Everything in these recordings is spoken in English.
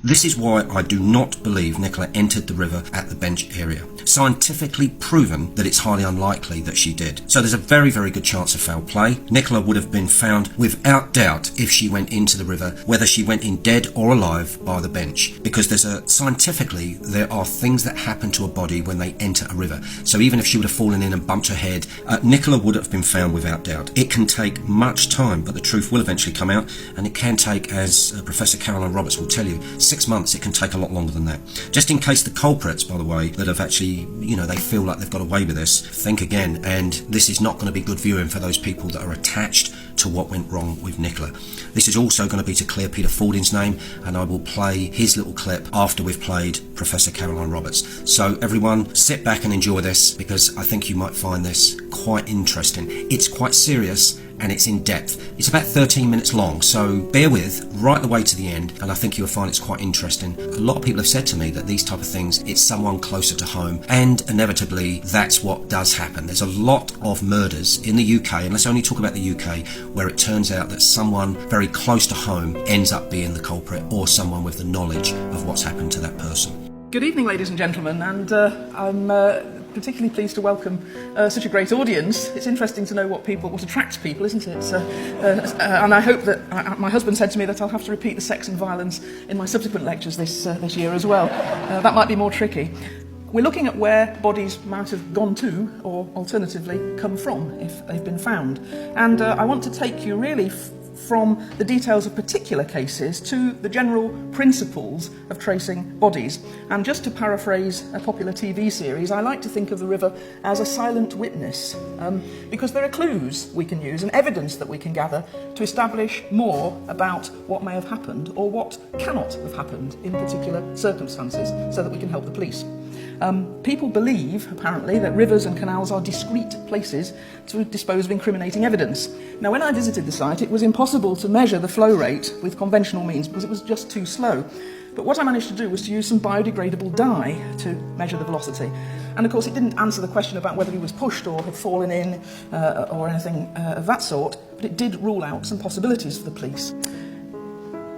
This is why I do not believe Nicola entered the river at the bench area. Scientifically proven that it's highly unlikely that she did. So there's a very, very good chance of foul play. Nicola would have been found without doubt if she went into the river, whether she went in dead or alive by the bench. Because scientifically, there are things that happen to a body when they enter a river. So even if she would have fallen in and bumped her head, Nicola would have been found without doubt. It can take much time, but the truth will eventually come out, and it can take, as Professor Caroline Roberts will tell you, 6 months. It can take a lot longer than that. Just in case the culprits, by the way, that have actually, they feel like they've got away with this, think again, and this is not going to be good viewing for those people that are attached to what went wrong with Nicola. This is also going to be to clear Peter Fording's name, and I will play his little clip after we've played Professor Caroline Roberts. So everyone, sit back and enjoy this, because I think you might find this quite interesting. It's quite serious and it's in depth. It's about 13 minutes long, so bear with right the way to the end, and I think you'll find it's quite interesting. A lot of people have said to me that these type of things, it's someone closer to home, and inevitably that's what does happen. There's a lot of murders in the UK, and let's only talk about the UK, where it turns out that someone very close to home ends up being the culprit, or someone with the knowledge of what's happened to that person. Good evening, ladies and gentlemen, and I'm particularly pleased to welcome such a great audience. It's interesting to know what attracts people, isn't it? And I hope that my husband said to me that I'll have to repeat the sex and violence in my subsequent lectures this year as well. That might be more tricky. We're looking at where bodies might have gone to, or alternatively come from, if they've been found. And I want to take you really from the details of particular cases to the general principles of tracing bodies. And just to paraphrase a popular TV series, I like to think of the river as a silent witness, because there are clues we can use and evidence that we can gather to establish more about what may have happened or what cannot have happened in particular circumstances, so that we can help the police. People believe, apparently, that rivers and canals are discreet places to dispose of incriminating evidence. Now, when I visited the site, it was impossible to measure the flow rate with conventional means because it was just too slow. But what I managed to do was to use some biodegradable dye to measure the velocity. And of course, it didn't answer the question about whether he was pushed or had fallen in or anything of that sort, but it did rule out some possibilities for the police.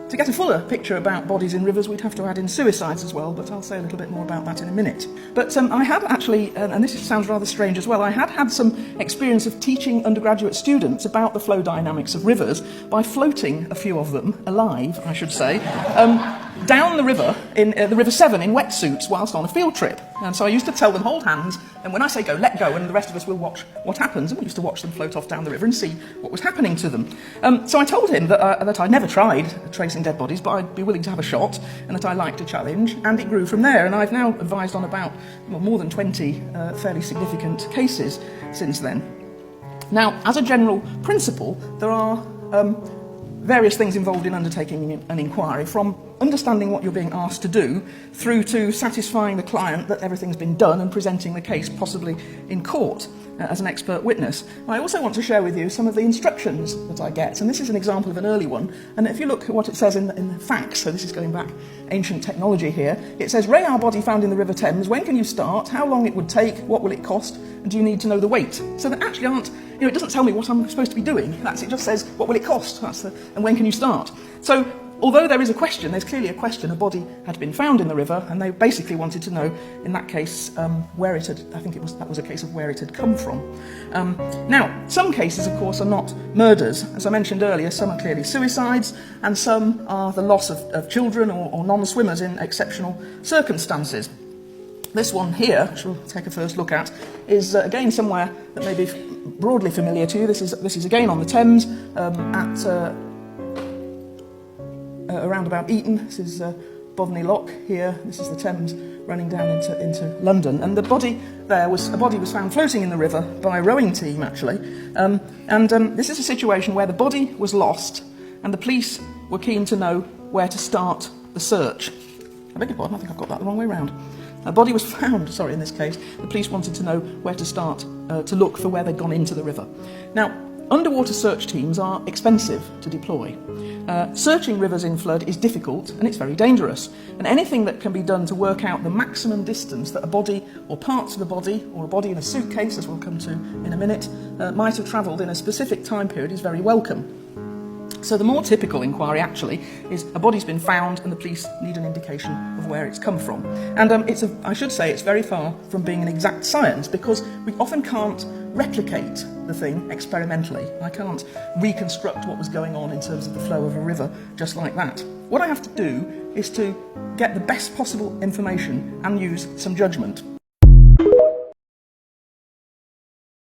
To get a fuller picture about bodies in rivers, we'd have to add in suicides as well, but I'll say a little bit more about that in a minute. But I had actually, and this sounds rather strange as well, I had some experience of teaching undergraduate students about the flow dynamics of rivers by floating a few of them, alive, I should say, down the river, in the River Severn, in wetsuits whilst on a field trip. And so I used to tell them, hold hands, and when I say go, let go, and the rest of us will watch what happens. And we used to watch them float off down the river and see what was happening to them. So I told him that I'd never tried tracing dead bodies, but I'd be willing to have a shot, and that I liked a challenge, and it grew from there. And I've now advised on about more than 20 fairly significant cases since then. Now, as a general principle, there are various things involved in undertaking an inquiry, from understanding what you're being asked to do through to satisfying the client that everything's been done and presenting the case possibly in court as an expert witness. I also want to share with you some of the instructions that I get, and this is an example of an early one. And if you look at what it says in the facts, so this is going back ancient technology here, it says, "Ray our body found in the River Thames. When can you start? How long it would take? What will it cost? And do you need to know the weight?" So there actually aren't, it doesn't tell me what I'm supposed to be doing. It just says, what will it cost? And when can you start? So although there is a question, there's clearly a question. A body had been found in the river, and they basically wanted to know, in that case, where it had, that was a case of where it had come from. Now, some cases, of course, are not murders. As I mentioned earlier, some are clearly suicides, and some are the loss of children or non-swimmers in exceptional circumstances. This one here, which we'll take a first look at, is again somewhere that may be broadly familiar to you. This is again on the Thames, at around about Eton. This is Boveney Lock here. This is the Thames running down into London. And the body there was found floating in the river by a rowing team, actually. This is a situation where the body was lost, and the police were keen to know where to start the search. I beg your pardon, I think I've got that the wrong way round. A body was found, in this case. The police wanted to know where to start to look for where they'd gone into the river. Now, underwater search teams are expensive to deploy. Searching rivers in flood is difficult, and it's very dangerous. And anything that can be done to work out the maximum distance that a body or parts of a body, or a body in a suitcase, as we'll come to in a minute, might have travelled in a specific time period is very welcome. So the more typical inquiry actually is a body's been found and the police need an indication of where it's come from. And I should say it's very far from being an exact science, because we often can't replicate the thing experimentally. I can't reconstruct what was going on in terms of the flow of a river just like that. What I have to do is to get the best possible information and use some judgment.